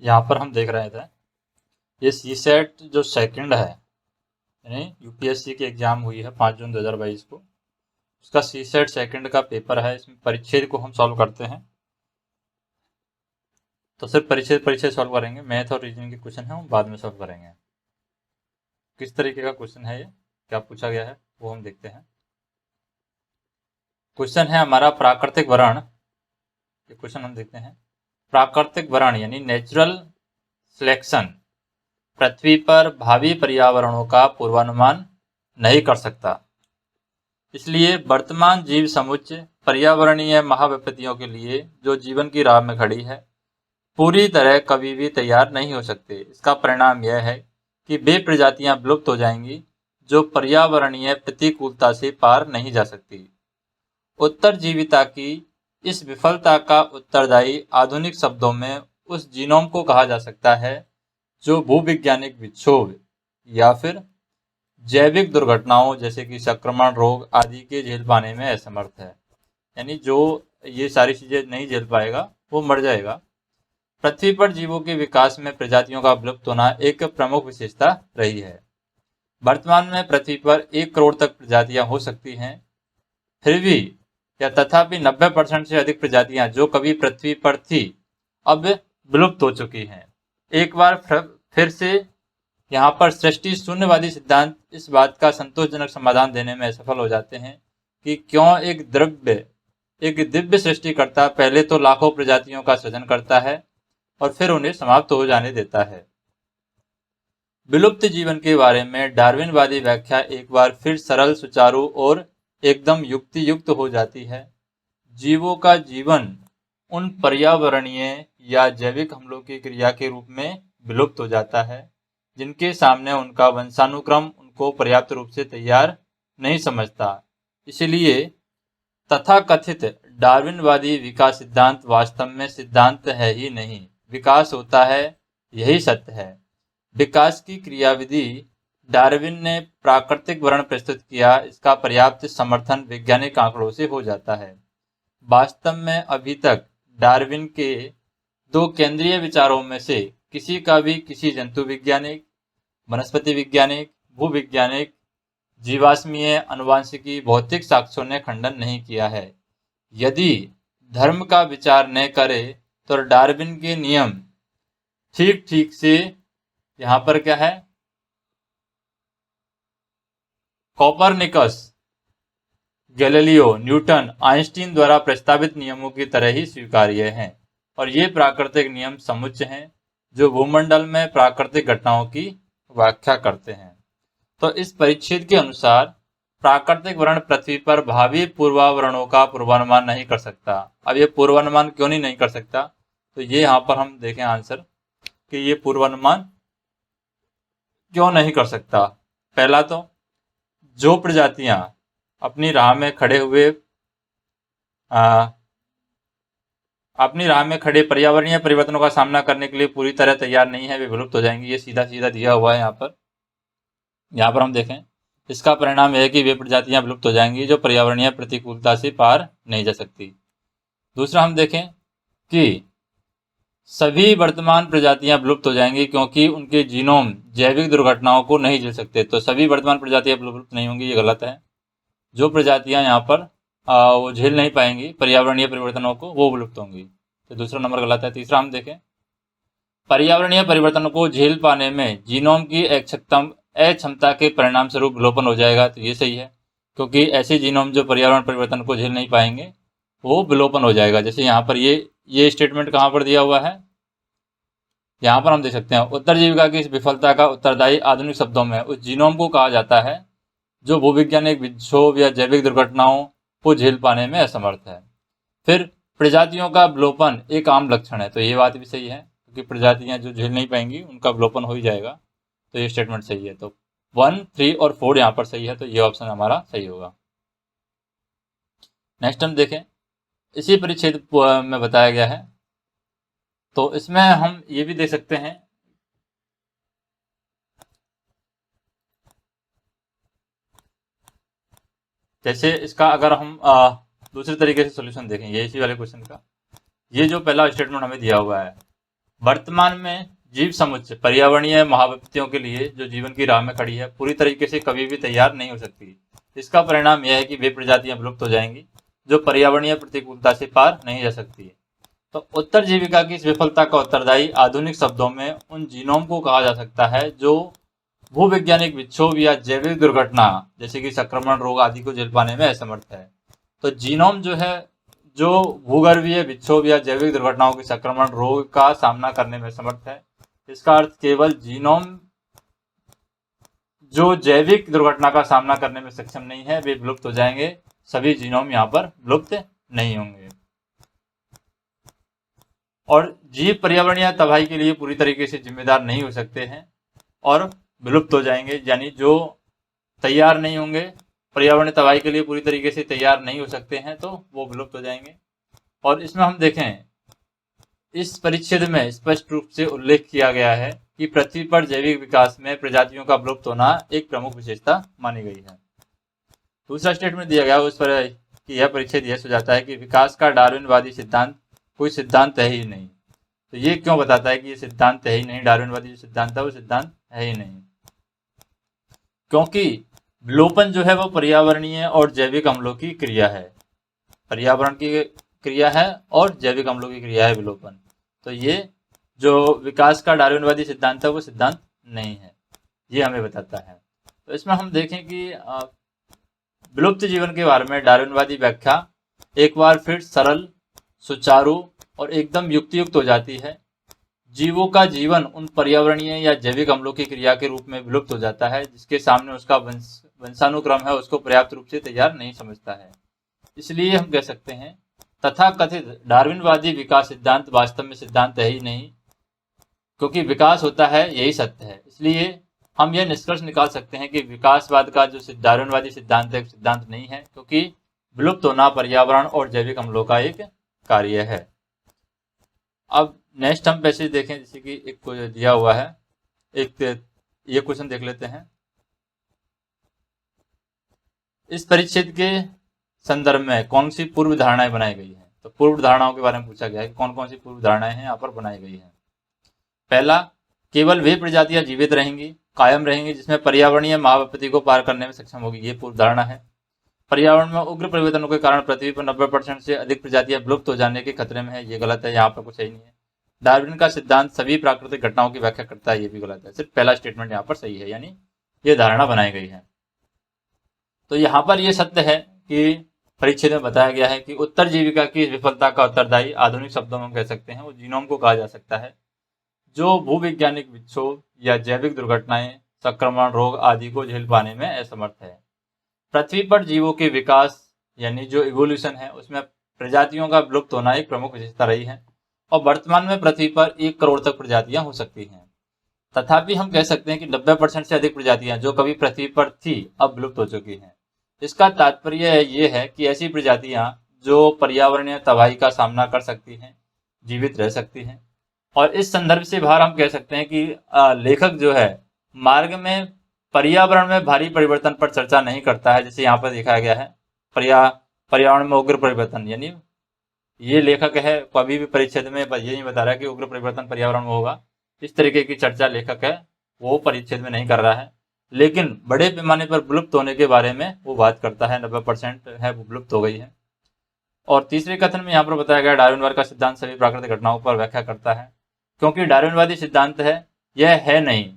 यहाँ पर हम देख रहे थे ये सीसेट जो सेकंड है, यानी यूपीएससी की एग्जाम हुई है 5 जून 2022 को, उसका सीसेट सेकंड का पेपर है। इसमें परिच्छेद को हम सॉल्व करते हैं, तो सिर्फ परिच्छेद सॉल्व करेंगे। मैथ और रीजनिंग के क्वेश्चन है, हम बाद में सॉल्व करेंगे। किस तरीके का क्वेश्चन है, ये क्या पूछा गया है वो हम देखते हैं। क्वेश्चन है हमारा प्राकृतिक वरण। ये क्वेश्चन हम देखते हैं। प्राकृतिक वरण यानी नेचुरल सिलेक्शन पृथ्वी पर भावी पर्यावरणों का पूर्वानुमान नहीं कर सकता, इसलिए वर्तमान जीव समुच्चय पर्यावरणीय महाविपत्तियों के लिए जो जीवन की राह में खड़ी है पूरी तरह कभी भी तैयार नहीं हो सकते। इसका परिणाम यह है कि वे प्रजातियां विलुप्त हो जाएंगी जो पर्यावरणीय प्रतिकूलता से पार नहीं जा सकती। उत्तरजीविता की इस विफलता का उत्तरदायी आधुनिक शब्दों में उस जीनोम को कहा जा सकता है जो भूविज्ञानिक विक्षोभ या फिर जैविक दुर्घटनाओं जैसे कि संक्रमण, रोग आदि के झेल पाने में असमर्थ है। यानी जो ये सारी चीजें नहीं झेल पाएगा वो मर जाएगा। पृथ्वी पर जीवों के विकास में प्रजातियों का विलुप्त होना एक प्रमुख विशेषता रही है। वर्तमान में पृथ्वी पर 1 करोड़ तक प्रजातियां हो सकती हैं, फिर भी या तथापि 90% से अधिक प्रजातियां जो कभी पृथ्वी पर थी अब विलुप्त हो चुकी हैं। एक बार फिर से यहाँ पर सृष्टि शून्यवादी सिद्धांत इस बात का संतोषजनक समाधान देने में असफल हो जाते हैं कि क्यों एक दिव्य सृष्टिकर्ता पहले तो लाखों प्रजातियों का सृजन करता है और फिर उन्हें समाप्त हो जाने देता है। विलुप्त जीवन के बारे में डार्विनवादी व्याख्या एक बार फिर सरल, सुचारू और एकदम युक्ति युक्त हो जाती है। जीवों का जीवन उन पर्यावरणीय या जैविक हमलों की क्रिया के रूप में विलुप्त हो जाता है जिनके सामने उनका वंशानुक्रम उनको पर्याप्त रूप से तैयार नहीं समझता। इसलिए तथाकथित डार्विनवादी विकास सिद्धांत वास्तव में सिद्धांत है ही नहीं, विकास होता है, यही सत्य है। विकास की क्रियाविधि डार्विन ने प्राकृतिक वर्ण प्रस्तुत किया, इसका पर्याप्त समर्थन वैज्ञानिक आंकड़ों से हो जाता है। वास्तव में अभी तक डार्विन के 2 केंद्रीय विचारों में से किसी का भी किसी जंतु वैज्ञानिक, वनस्पति वैज्ञानिक, भूविज्ञानिक, जीवाश्मीय, आनुवंशिकी, भौतिक साक्ष्यों ने खंडन नहीं किया है। यदि धर्म का विचार न करे तो डार्विन के नियम ठीक ठीक से यहाँ पर क्या है, कोपरनिकस, गैलीलियो, न्यूटन, आइंस्टीन द्वारा प्रस्तावित नियमों की तरह ही स्वीकार्य हैं और ये प्राकृतिक नियम समुच्चय हैं जो भूमंडल में प्राकृतिक घटनाओं की व्याख्या करते हैं। तो इस परिच्छेद के अनुसार प्राकृतिक वर्ण पृथ्वी पर भावी पूर्वावरणों का पूर्वानुमान नहीं कर सकता। अब ये पूर्वानुमान क्यों नहीं कर सकता, तो ये यहाँ पर हम देखें आंसर कि ये पूर्वानुमान क्यों नहीं कर सकता। पहला तो जो प्रजातियां अपनी राह में खड़े पर्यावरणीय परिवर्तनों का सामना करने के लिए पूरी तरह तैयार नहीं है, वे विलुप्त हो जाएंगी। ये सीधा सीधा दिया हुआ है यहाँ पर हम देखें, इसका परिणाम यह है कि वे प्रजातियां विलुप्त हो जाएंगी जो पर्यावरणीय प्रतिकूलता से पार नहीं जा सकती। दूसरा हम देखें कि सभी वर्तमान प्रजातियां विलुप्त हो जाएंगी क्योंकि उनके जीनोम जैविक दुर्घटनाओं को नहीं झेल सकते। तो सभी वर्तमान प्रजातियां विलुप्त नहीं होंगी, ये गलत है। जो प्रजातियां यहाँ पर वो झेल नहीं पाएंगी पर्यावरणीय परिवर्तनों को, वो विलुप्त होंगी। तो दूसरा नंबर गलत है। तीसरा हम देखें, पर्यावरणीय परिवर्तनों को झेल पाने में जीनोम की अक्षमता के परिणाम स्वरूप विलोपन हो जाएगा। तो ये सही है, क्योंकि ऐसे जीनोम जो पर्यावरण परिवर्तन को झेल नहीं पाएंगे वो विलोपन हो जाएगा। जैसे यहाँ पर ये स्टेटमेंट कहाँ पर दिया हुआ है, यहाँ पर हम देख सकते हैं, उत्तरजीविका की इस विफलता का उत्तरदायी आधुनिक शब्दों में उस जीनोम को कहा जाता है जो भूविज्ञानिक विक्षोभ या जैविक दुर्घटनाओं को झेल पाने में असमर्थ है। फिर प्रजातियों का विलोपन एक आम लक्षण है, तो ये बात भी सही है, क्योंकि प्रजातियां जो झेल नहीं पाएंगी उनका विलोपन हो ही जाएगा। तो ये स्टेटमेंट सही है। तो 1, 3 और 4 यहाँ पर सही है, तो ये ऑप्शन हमारा सही होगा। नेक्स्ट हम देखें, इसी परिच्छेद में बताया गया है, तो इसमें हम ये भी देख सकते हैं जैसे इसका अगर हम दूसरे तरीके से सोल्यूशन देखें, ये इसी वाले क्वेश्चन का, ये जो पहला स्टेटमेंट हमें दिया हुआ है वर्तमान में जीव समुच्चय पर्यावरणीय महाविपत्तियों के लिए जो जीवन की राह में खड़ी है पूरी तरीके से कभी भी तैयार नहीं हो सकती। इसका परिणाम यह है कि वे प्रजातियां विलुप्त हो जाएंगी जो पर्यावरणीय प्रतिकूलता से पार नहीं जा सकती। तो उत्तर जीविका की इस विफलता का उत्तरदायी आधुनिक शब्दों में उन जीनोम को कहा जा सकता है जो भूवैज्ञानिक विक्षोभ या जैविक दुर्घटना जैसे कि संक्रमण, रोग आदि को झेल पाने में असमर्थ है। तो जीनोम जो है जो भूगर्भीय विक्षोभ या जैविक दुर्घटनाओं के संक्रमण, रोग का सामना करने में समर्थ है। इसका अर्थ केवल जीनोम जो जैविक दुर्घटना का सामना करने में सक्षम नहीं है वे विलुप्त हो जाएंगे, सभी जीनोम यहाँ पर विलुप्त नहीं होंगे। और जीव पर्यावरणीय तबाही के लिए पूरी तरीके से जिम्मेदार नहीं हो सकते हैं और विलुप्त हो जाएंगे, यानी जो तैयार नहीं होंगे, पर्यावरण तबाही के लिए पूरी तरीके से तैयार नहीं हो सकते हैं तो वो विलुप्त हो जाएंगे। और इसमें हम देखें इस परिच्छेद में स्पष्ट रूप से उल्लेख किया गया है कि पृथ्वी पर जैविक विकास में प्रजातियों का विलुप्त होना एक प्रमुख विशेषता मानी गई है। दूसरा स्टेटमेंट दिया गया उस पर कि यह परिच्छेद यह सुझाता है कि विकास का डार्विनवादी सिद्धांत कोई सिद्धांत है ही नहीं। तो ये क्यों बताता है कि ये सिद्धांत है ही नहीं, डार्विनवादी जो सिद्धांत है वो सिद्धांत है ही नहीं? क्योंकि विलोपन जो है वो पर्यावरणीय और जैविक अम्लों की क्रिया है, पर्यावरण की क्रिया है और जैविक अम्लों की क्रिया है विलोपन। तो ये जो विकास का डार्विनवादी सिद्धांत है वो सिद्धांत नहीं है, ये हमें बताता है। तो इसमें हम देखें कि विलुप्त जीवन के बारे में डार्विनवादी व्याख्या एक बार फिर सरल, सुचारू और एकदम युक्तियुक्त हो जाती है। जीवों का जीवन उन पर्यावरणीय या जैविक अम्लों की क्रिया के रूप में विलुप्त हो जाता है जिसके सामने उसका वंशानुक्रम है उसको पर्याप्त रूप से तैयार नहीं समझता है। इसलिए हम कह सकते हैं तथाकथित डार्विनवादी विकास सिद्धांत वास्तव में सिद्धांत है ही नहीं, क्योंकि विकास होता है यही सत्य है। इसलिए हम यह निष्कर्ष निकाल सकते हैं कि विकासवाद का जो डार्विनवादी सिद्धांत है सिद्धांत नहीं है, क्योंकि विलुप्त होना पर्यावरण और जैविक अम्लों का एक कार्य है। अब नेक्स्ट हम पैसेज देखें, जैसे कि एक दिया हुआ है, एक ये क्वेश्चन देख लेते हैं। इस परिच्छेद के संदर्भ में कौन सी पूर्व धारणाएं बनाई गई हैं? तो पूर्व धारणाओं के बारे में पूछा गया है कि कौन कौन सी पूर्व धारणाएं हैं यहाँ पर बनाई गई हैं। पहला, केवल वे प्रजातियां जीवित रहेंगी, कायम रहेंगी जिसमें पर्यावरणीय महाविपत्ति को पार करने में सक्षम होगी, ये पूर्व धारणा है। पर्यावरण में उग्र परिवर्तनों के कारण पृथ्वी पर 90% से अधिक प्रजातियां विलुप्त हो जाने के खतरे में है, ये गलत है, यहाँ पर कुछ सही नहीं है। डार्विन का सिद्धांत सभी प्राकृतिक घटनाओं की व्याख्या करता है, ये भी गलत है। सिर्फ पहला स्टेटमेंट यहाँ पर सही है, यानी ये धारणा बनाई गई है। तो यहाँ पर यह सत्य है कि परिच्छेद में बताया गया है कि उत्तर जीविका की विफलता का उत्तरदायी आधुनिक शब्दों में हम कह सकते हैं वो जीनोम को कहा जा सकता है, जो भूवैज्ञानिक विक्षोभ या जैविक दुर्घटनाएं, संक्रमण, रोग आदि को झेल पाने में असमर्थ है। पृथ्वी पर जीवों के विकास यानी जो इवोल्यूशन है उसमें प्रजातियों का विलुप्त होना एक प्रमुख विशेषता रही है और वर्तमान में पृथ्वी पर 1 करोड़ तक प्रजातियां हो सकती हैं। तथापि हम कह सकते हैं कि 90% से अधिक प्रजातियां जो कभी पृथ्वी पर थी अब विलुप्त हो चुकी हैं। इसका तात्पर्य ये है कि ऐसी प्रजातियां जो पर्यावरणीय तबाही का सामना कर सकती हैं जीवित रह सकती हैं। और इस संदर्भ से बाहर हम कह सकते हैं कि लेखक जो है मार्ग में पर्यावरण में भारी परिवर्तन पर चर्चा नहीं करता है, जैसे यहाँ पर दिखाया गया है पर्यावरण में उग्र परिवर्तन, यानी ये लेखक है कभी भी परिच्छेद में ये नहीं बता रहा है कि उग्र परिवर्तन पर्यावरण में होगा, इस तरीके की चर्चा लेखक है वो परिच्छेद में नहीं कर रहा है। लेकिन बड़े पैमाने पर विलुप्त होने के बारे में वो बात करता है, 90% है वो विलुप्त हो गई है। और तीसरे कथन में यहाँ पर बताया गया डार्विनवाद का सिद्धांत सभी प्राकृतिक घटनाओं पर व्याख्या करता है, क्योंकि डार्विनवादी सिद्धांत है यह है नहीं।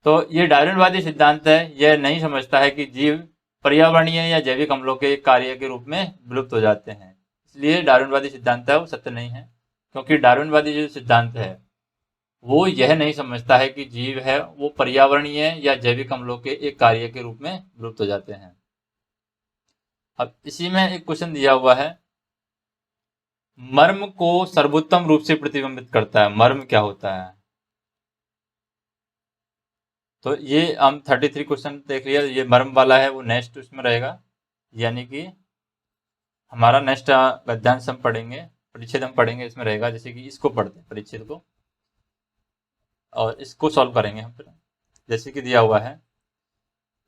तो ये डार्विनवादी सिद्धांत है यह नहीं समझता है कि जीव पर्यावरणीय या जैविक अम्लों के कार्य के रूप में विलुप्त हो जाते हैं, इसलिए डार्विनवादी सिद्धांत है वो सत्य नहीं है। क्योंकि डार्विनवादी जो सिद्धांत है वो यह नहीं समझता है कि जीव है वो पर्यावरणीय या जैविक अम्लों के एक कार्य के रूप में विलुप्त हो जाते हैं। अब इसी में एक क्वेश्चन दिया हुआ है, मर्म को सर्वोत्तम रूप से प्रतिबिंबित करता है, मर्म क्या होता है? तो ये हम 33 क्वेश्चन देख लिया, ये मर्म वाला है वो नेक्स्ट उसमें रहेगा, यानी कि हमारा नेक्स्ट गद्यांश हम पढ़ेंगे, परिच्छेद हम पढ़ेंगे, इसमें रहेगा। जैसे कि इसको पढ़ते हैं परिच्छेद को और इसको सॉल्व करेंगे हम फिर। जैसे कि दिया हुआ है,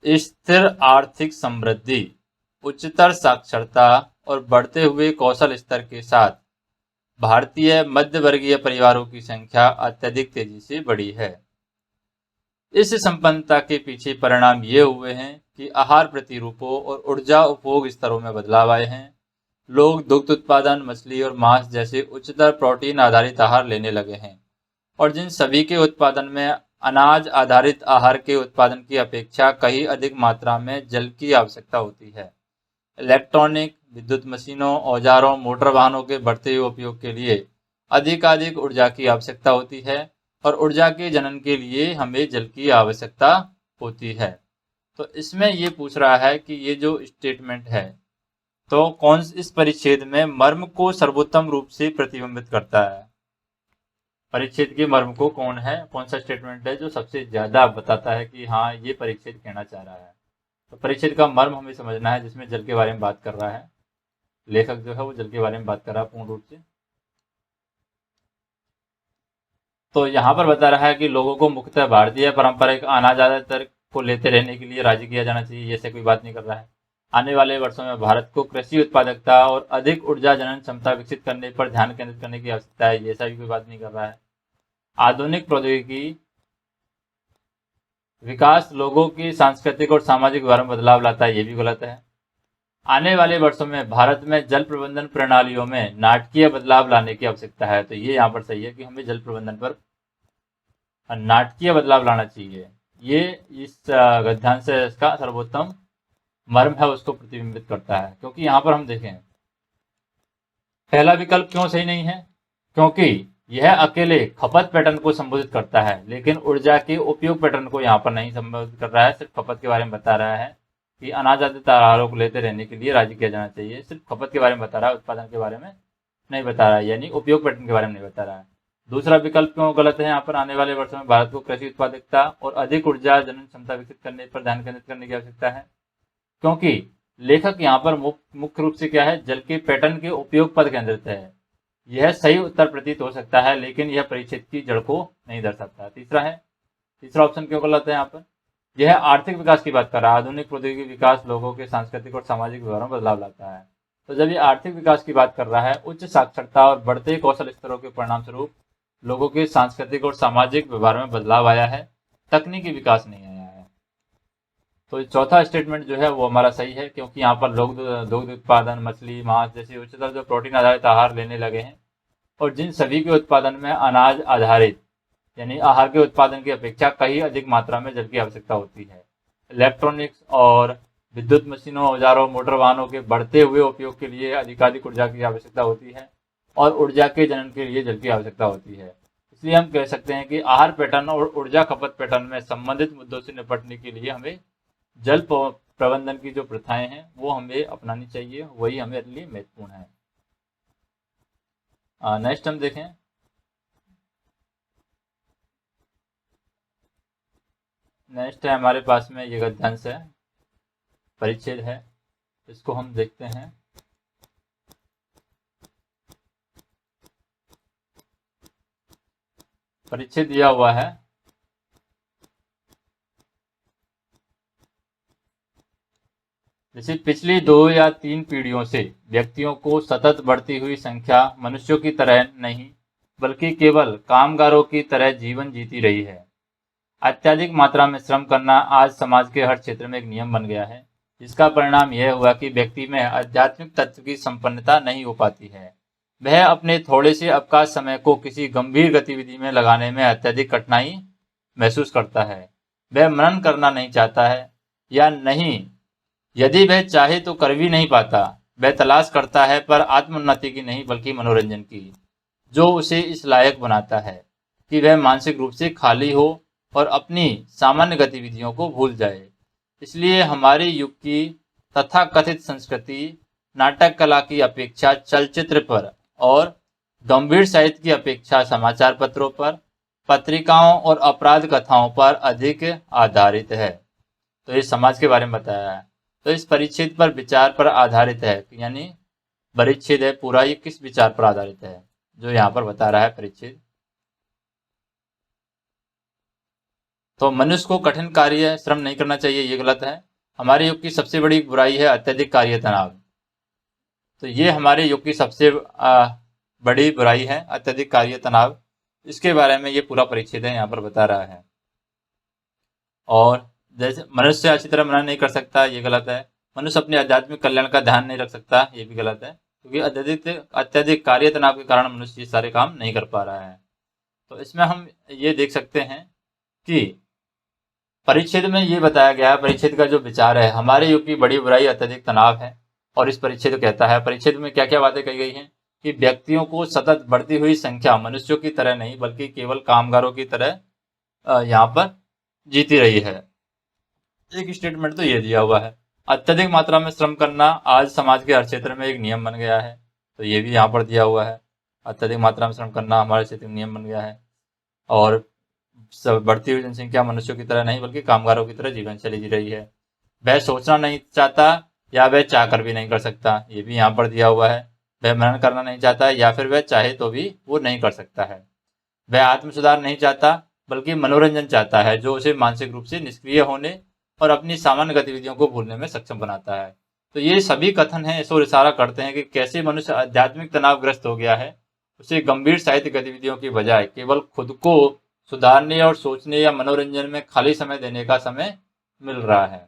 स्थिर आर्थिक समृद्धि, उच्चतर साक्षरता और बढ़ते हुए कौशल स्तर के साथ भारतीय मध्य वर्गीय परिवारों की संख्या अत्यधिक तेजी से बढ़ी है। इस संपन्नता के पीछे परिणाम ये हुए हैं कि आहार प्रतिरूपों और ऊर्जा उपभोग स्तरों में बदलाव आए हैं। लोग दुग्ध उत्पादन, मछली और मांस जैसे उच्चतर प्रोटीन आधारित आहार लेने लगे हैं, और जिन सभी के उत्पादन में अनाज आधारित आहार के उत्पादन की अपेक्षा कहीं अधिक मात्रा में जल की आवश्यकता होती है। इलेक्ट्रॉनिक, विद्युत मशीनों, औजारों, मोटर वाहनों के बढ़ते हुए उपयोग के लिए अधिकाधिक ऊर्जा की आवश्यकता होती है, और ऊर्जा के जनन के लिए हमें जल की आवश्यकता होती है। तो इसमें ये पूछ रहा है कि ये जो स्टेटमेंट है, तो कौन इस परिच्छेद में मर्म को सर्वोत्तम रूप से प्रतिबिंबित करता है? परिच्छेद के मर्म को कौन सा स्टेटमेंट है जो सबसे ज्यादा बताता है कि हाँ, ये परिच्छेद कहना चाह रहा है? तो परिच्छेद का मर्म हमें समझना है, जिसमें जल के बारे में बात कर रहा है। लेखक जो है वो जल के बारे में बात कर रहा है पूर्ण रूप से। तो यहाँ पर बता रहा है कि लोगों को मुख्यतः भारतीय पारंपरिक अनाज आधारित को लेते रहने के लिए राजी किया जाना चाहिए, ऐसे कोई बात नहीं कर रहा है। आने वाले वर्षों में भारत को कृषि उत्पादकता और अधिक ऊर्जा जनन क्षमता विकसित करने पर ध्यान केंद्रित करने की आवश्यकता है, ऐसा भी कोई बात नहीं कर रहा है। आधुनिक प्रौद्योगिकी विकास लोगों की सांस्कृतिक और सामाजिक व्यवहार में बदलाव लाता है, ये भी गलत है। आने वाले वर्षों में भारत में जल प्रबंधन प्रणालियों में नाटकीय बदलाव लाने की आवश्यकता है, तो ये यहाँ पर सही है कि हमें जल प्रबंधन पर नाटकीय बदलाव लाना चाहिए। ये इस गद्यांश से इसका सर्वोत्तम मर्म है उसको प्रतिबिंबित करता है। क्योंकि यहाँ पर हम देखें, पहला विकल्प क्यों सही नहीं है? क्योंकि यह अकेले खपत पैटर्न को संबोधित करता है, लेकिन ऊर्जा के उपयोग पैटर्न को यहाँ पर नहीं संबोधित कर रहा है। सिर्फ खपत के बारे में बता रहा है कि अनाज आधारित आहारों को लेते रहने के लिए राजी किया जाना चाहिए। सिर्फ खपत के बारे में बता रहा है, उत्पादन के बारे में नहीं बता रहा है, यानी उपयोग पैटर्न के बारे में नहीं बता रहा है। दूसरा विकल्प क्यों गलत है? यहाँ पर आने वाले वर्षों में भारत को कृषि उत्पादकता और अधिक ऊर्जा जनन क्षमता विकसित करने पर ध्यान केंद्रित करने की आवश्यकता है। क्योंकि लेखक यहाँ पर मुख्य रूप से क्या है, जल के पैटर्न के उपयोग पर केंद्रित है। यह सही उत्तर प्रतीत हो सकता है, लेकिन यह परिच्छेद की जड़ को नहीं दर्शाता। तीसरा ऑप्शन क्यों गलत है? यहाँ पर यह आर्थिक विकास की बात कर रहा है। आधुनिक प्रौद्योगिकी विकास लोगों के सांस्कृतिक और सामाजिक व्यवहारों में बदलाव लाता है। तो जब ये आर्थिक विकास की बात कर रहा है, उच्च साक्षरता और बढ़ते कौशल स्तरों के परिणाम स्वरूप लोगों के सांस्कृतिक और सामाजिक व्यवहार में बदलाव आया है, तकनीकी विकास नहीं आया है। तो चौथा स्टेटमेंट जो है वो हमारा सही है, क्योंकि यहाँ पर लोग दुग्ध उत्पादन, मछली, मांस जैसे उच्चतर जो प्रोटीन आधारित आहार लेने लगे हैं, और जिन सभी के उत्पादन में अनाज आधारित यानी आहार के उत्पादन की अपेक्षा कहीं अधिक मात्रा में जल की आवश्यकता होती है। इलेक्ट्रॉनिक्स और विद्युत मशीनों, औजारों, मोटर वाहनों के बढ़ते हुए उपयोग के लिए अधिकाधिक ऊर्जा की आवश्यकता होती है, और ऊर्जा के जनन के लिए जल की आवश्यकता होती है। इसलिए हम कह सकते हैं कि आहार पैटर्न और ऊर्जा खपत पैटर्न में संबंधित मुद्दों से निपटने के लिए हमें जल प्रबंधन की जो प्रथाएं हैं वो हमें अपनानी चाहिए, वही हमारे लिए महत्वपूर्ण है। नेक्स्ट हम देखें, नेक्स्ट है हमारे पास में ये गद्यांश है, परिच्छेद है, इसको हम देखते हैं। परिच्छेद दिया हुआ है, जैसे पिछली 2 या 3 पीढ़ियों से व्यक्तियों को सतत बढ़ती हुई संख्या मनुष्यों की तरह नहीं बल्कि केवल कामगारों की तरह जीवन जीती रही है। अत्यधिक मात्रा में श्रम करना आज समाज के हर क्षेत्र में एक नियम बन गया है, जिसका परिणाम यह हुआ कि व्यक्ति में आध्यात्मिक तत्व की संपन्नता नहीं हो पाती है। वह अपने थोड़े से अवकाश समय को किसी गंभीर गतिविधि में लगाने में अत्यधिक कठिनाई महसूस करता है। वह मनन करना नहीं चाहता है, या नहीं, यदि वह चाहे तो कर भी नहीं पाता। वह तलाश करता है, पर आत्मोन्नति की नहीं बल्कि मनोरंजन की, जो उसे इस लायक बनाता है कि वह मानसिक रूप से खाली हो और अपनी सामान्य गतिविधियों को भूल जाए। इसलिए हमारे युग की तथाकथित संस्कृति नाटक कला की अपेक्षा चलचित्र पर और गंभीर साहित्य की अपेक्षा समाचार पत्रों पर, पत्रिकाओं और अपराध कथाओं पर अधिक आधारित है। तो ये समाज के बारे में बताया है। तो इस परिच्छेद पर विचार पर आधारित है, यानी परिच्छेद है पूरा ये किस विचार पर आधारित है, जो यहाँ पर बता रहा है परिच्छेद। तो मनुष्य को कठिन कार्य श्रम नहीं करना चाहिए, ये गलत है। हमारे युग की सबसे बड़ी बुराई है अत्यधिक कार्य तनाव। तो ये हमारे युग की सबसे बड़ी बुराई है अत्यधिक कार्य तनाव, इसके बारे में ये पूरा परिच्छेद है यहाँ पर बता रहा है। और जैसे मनुष्य अच्छी तरह मनन नहीं कर सकता, ये गलत है। मनुष्य अपने आध्यात्मिक कल्याण का ध्यान नहीं रख सकता, ये भी गलत है, क्योंकि अत्यधिक कार्य तनाव के कारण मनुष्य ये सारे काम नहीं कर पा रहा है। तो इसमें हम ये देख सकते हैं कि परिच्छेद में ये बताया गया है, परिच्छेद का जो विचार है, हमारे युग की बड़ी बुराई अत्यधिक तनाव है। और इस परिच्छेद कहता है, परिच्छेद में क्या क्या बातें कही गई हैं कि व्यक्तियों को सतत बढ़ती हुई संख्या मनुष्यों की तरह नहीं बल्कि केवल कामगारों की तरह यहाँ पर जीती रही है। एक स्टेटमेंट तो ये दिया हुआ है, अत्यधिक मात्रा में श्रम करना आज समाज के हर क्षेत्र में एक नियम बन गया है, तो ये भी यहाँ पर दिया हुआ है, अत्यधिक मात्रा में श्रम करना हमारे क्षेत्र में नियम बन गया है। और बढ़ती हुई जनसंख्या मनुष्यों की तरह नहीं बल्कि कामगारों की तरह जीवन शैली जी रही है। वह सोचना नहीं चाहता या वह चाहकर भी नहीं कर सकता, ये भी यहाँ पर दिया हुआ है। वह मनन करना नहीं चाहता या फिर वह चाहे तो भी वो नहीं कर सकता है। वह आत्म सुधार नहीं चाहता बल्कि मनोरंजन चाहता है, जो उसे मानसिक रूप से निष्क्रिय होने और अपनी सामान्य गतिविधियों को भूलने में सक्षम बनाता है। तो ये सभी कथन हैं, इस ओर इशारा करते हैं कि कैसे मनुष्य आध्यात्मिक तनावग्रस्त हो गया है। उसे गंभीर साहित्य गतिविधियों की बजाय केवल खुद को सुधारने और सोचने या मनोरंजन में खाली समय देने का समय मिल रहा है।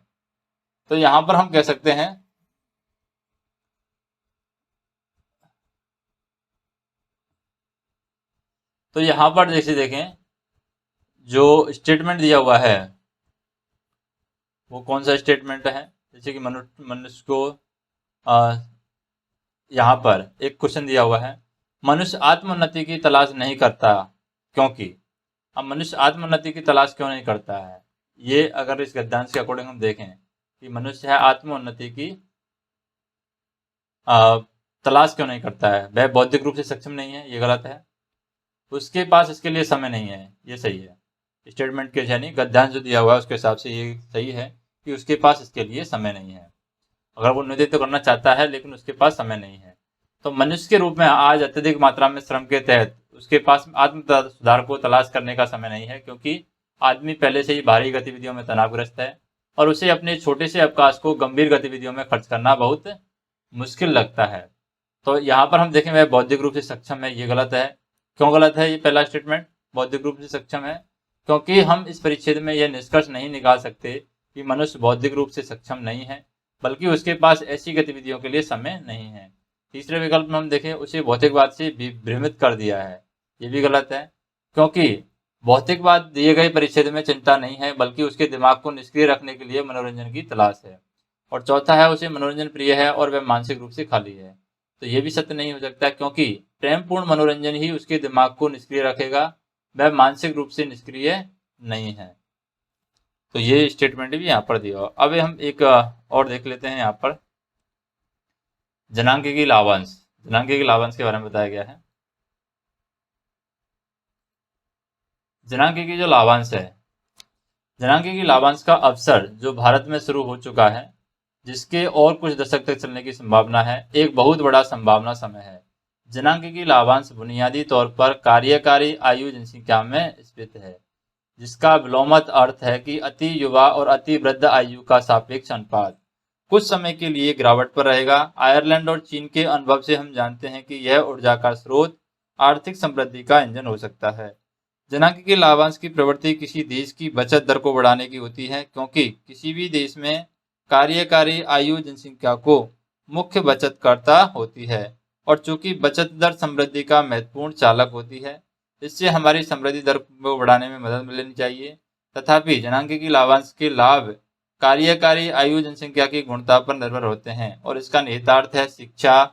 तो यहाँ पर हम कह सकते हैं तो यहाँ पर जैसे देखें जो स्टेटमेंट दिया हुआ है वो कौन सा स्टेटमेंट है, जैसे कि मनुष्य को यहाँ पर एक क्वेश्चन दिया हुआ है, मनुष्य आत्मोन्नति की तलाश नहीं करता क्योंकि। अब मनुष्य आत्मोन्नति की तलाश क्यों नहीं करता है, ये अगर इस गद्यांश के अकॉर्डिंग हम देखें कि मनुष्य है आत्मोन्नति की तलाश क्यों नहीं करता है, वह बौद्धिक रूप से सक्षम नहीं है, ये गलत है। उसके पास इसके लिए समय नहीं है, ये सही है। स्टेटमेंट के यानी गद्यांश जो दिया हुआ है उसके हिसाब से ये सही है कि उसके पास इसके लिए समय नहीं है। अगर वो नेतृत्व करना चाहता है लेकिन उसके पास समय नहीं है। तो मनुष्य के रूप में आज अत्यधिक मात्रा में श्रम के तहत उसके पास आत्म सुधार को तलाश करने का समय नहीं है, क्योंकि आदमी पहले से ही भारी गतिविधियों में तनावग्रस्त है और उसे अपने छोटे से अवकाश को गंभीर गतिविधियों में खर्च करना बहुत मुश्किल लगता है। तो यहाँ पर हम देखें वह बौद्धिक रूप से सक्षम है, ये गलत है। क्यों गलत है ये पहला स्टेटमेंट, बौद्धिक रूप से सक्षम है, क्योंकि हम इस परिच्छेद में यह निष्कर्ष नहीं निकाल सकते कि मनुष्य बौद्धिक रूप से सक्षम नहीं है बल्कि उसके पास ऐसी गतिविधियों के लिए समय नहीं है। तीसरे विकल्प में हम देखें उसे भौतिकवाद से भ्रमित कर दिया है, ये भी गलत है, क्योंकि भौतिकवाद दिए गए परिच्छेद में चिंता नहीं है बल्कि उसके दिमाग को निष्क्रिय रखने के लिए मनोरंजन की तलाश है। और चौथा है उसे मनोरंजन प्रिय है और वह मानसिक रूप से खाली है, तो ये भी सत्य नहीं हो सकता, क्योंकि प्रेमपूर्ण मनोरंजन ही उसके दिमाग को निष्क्रिय रखेगा, वह मानसिक रूप से निष्क्रिय नहीं है। तो ये स्टेटमेंट भी यहाँ पर दिया। अब हम एक और देख लेते हैं, यहाँ पर जनांगीय लाभांश, जनांगीय लाभांश के बारे में बताया गया है। जनांगीय जो लाभांश है, जनांगीय लाभांश का अवसर जो भारत में शुरू हो चुका है, जिसके और कुछ दशक तक चलने की संभावना है, एक बहुत बड़ा संभावना समय है। जनांगीय लाभांश बुनियादी तौर पर कार्यकारी आयु जनसंख्या में स्थित है, जिसका विलोमत अर्थ है कि अति युवा और अति वृद्ध आयु का सापेक्ष अनुपात कुछ समय के लिए गिरावट पर रहेगा। आयरलैंड और चीन के अनुभव से हम जानते हैं कि यह ऊर्जा का स्रोत आर्थिक समृद्धि का इंजन हो सकता है। जनांगीय लाभांश की प्रवृत्ति किसी देश की बचत दर को बढ़ाने की होती है, क्योंकि किसी भी देश में कार्यकारी आयु जनसंख्या को मुख्य बचतकर्ता होती है और चूंकि बचत दर समृद्धि का महत्वपूर्ण चालक होती है, इससे हमारी समृद्धि दर को बढ़ाने में मदद लेनी चाहिए। तथापि जनांगीय लाभांश के लाभ कार्यकारी आयु जनसंख्या की गुणता पर निर्भर होते हैं और इसका निहितार्थ है शिक्षा,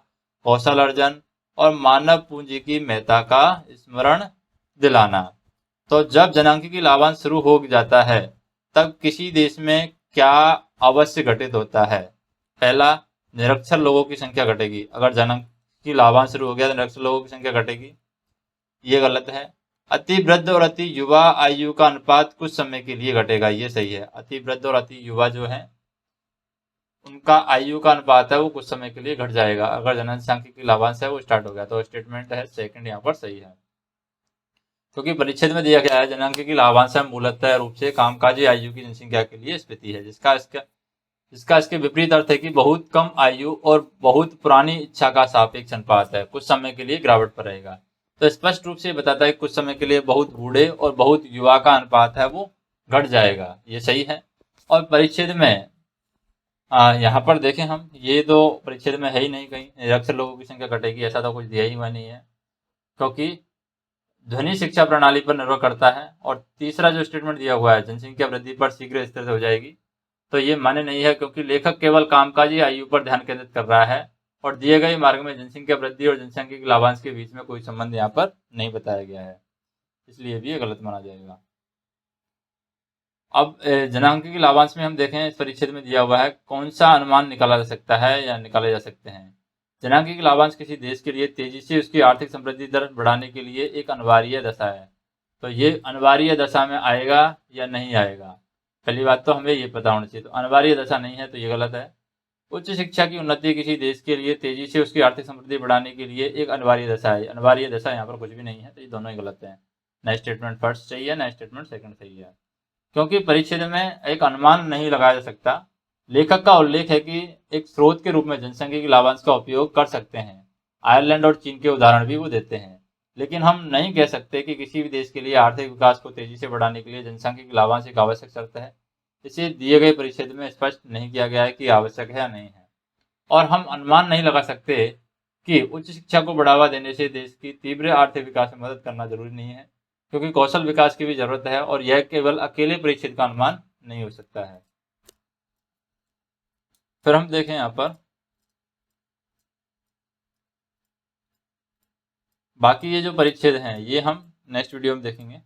कौशल अर्जन और मानव पूंजी की महत्ता का स्मरण दिलाना। तो जब जनांगीय लाभांश शुरू हो जाता है तब किसी देश में क्या अवश्य घटित होता है, पहला निरक्षर लोगों की संख्या घटेगी। अगर जनांगीय लाभांश शुरू हो गया तो निरक्षर लोगों की संख्या घटेगी, ये गलत है। अति वृद्ध और अति युवा आयु का अनुपात कुछ समय के लिए घटेगा, ये सही है। अति वृद्ध और अति युवा जो है उनका आयु का अनुपात है वो कुछ समय के लिए घट जाएगा अगर जनसांख्यिकीय लाभांश है वो स्टार्ट हो गया, तो स्टेटमेंट है सेकंड यहाँ पर सही है। क्योंकि परिच्छेद में दिया गया है जनांगीय लाभांश मूलतः रूप से कामकाजी आयु की जनसंख्या के लिए स्थिति है, जिसका जिसका इसके विपरीत अर्थ है कि बहुत कम आयु और बहुत पुरानी इच्छा का सापेक्ष अनुपात है, कुछ समय के लिए गिरावट पर रहेगा। तो स्पष्ट रूप से बताता है कि कुछ समय के लिए बहुत बूढ़े और बहुत युवा का अनुपात है वो घट जाएगा, ये सही है। और परिच्छेद में यहाँ पर देखें हम, ये तो परिच्छेद में है ही नहीं, कहीं निरक्षर लोगों की संख्या घटेगी ऐसा तो कुछ दिया ही हुआ नहीं है, क्योंकि ध्वनि शिक्षा प्रणाली पर निर्भर करता है। और तीसरा जो स्टेटमेंट दिया हुआ है, जनसंख्या वृद्धि पर शीघ्र स्थिर हो जाएगी, तो ये मान्य नहीं है, क्योंकि लेखक केवल कामकाजी आयु पर ध्यान केंद्रित कर रहा है और दिए गए मार्ग में जनसंख्या वृद्धि और जनसंख्या के लाभांश के बीच में कोई संबंध यहाँ पर नहीं बताया गया है, इसलिए भी ये गलत माना जाएगा। अब जनांकीय लाभांश में हम देखें, इस परिच्छेद में दिया हुआ है कौन सा अनुमान निकाला जा सकता है या निकाले जा सकते हैं। जनांकीय लाभांश किसी देश के लिए तेजी से उसकी आर्थिक समृद्धि दर बढ़ाने के लिए एक अनिवार्य दशा है। तो ये अनिवार्य दशा में आएगा या नहीं आएगा, पहली बात तो हमें ये पता होना चाहिए। तो अनिवार्य दशा नहीं है तो ये गलत है। उच्च शिक्षा की उन्नति किसी देश के लिए तेजी से उसकी आर्थिक समृद्धि बढ़ाने के लिए एक अनिवार्य दशा है, अनिवार्य दशा यहाँ पर कुछ भी नहीं है, तो ये दोनों ही गलत है। नया स्टेटमेंट फर्स्ट सही है, नया स्टेटमेंट सेकंड सही है, क्योंकि परिच्छेद में एक अनुमान नहीं लगाया जा सकता। लेखक का उल्लेख है कि एक स्रोत के रूप में जनसंख्या के लाभांश का उपयोग कर सकते हैं। आयरलैंड और चीन के उदाहरण भी वो देते हैं, लेकिन हम नहीं कह सकते कि किसी भी देश के लिए आर्थिक विकास को तेजी से बढ़ाने के लिए जनसंख्या के लाभांश एक आवश्यक शर्त है। इसे दिए गए परिच्छेद में स्पष्ट नहीं किया गया है कि आवश्यक है या नहीं है। और हम अनुमान नहीं लगा सकते कि उच्च शिक्षा को बढ़ावा देने से देश की तीव्र आर्थिक विकास में मदद करना जरूरी नहीं है, क्योंकि कौशल विकास की भी जरूरत है और यह केवल अकेले परिच्छेद का अनुमान नहीं हो सकता है। फिर हम देखें यहाँ पर बाकी ये जो परिच्छेद हैं ये हम नेक्स्ट वीडियो में देखेंगे।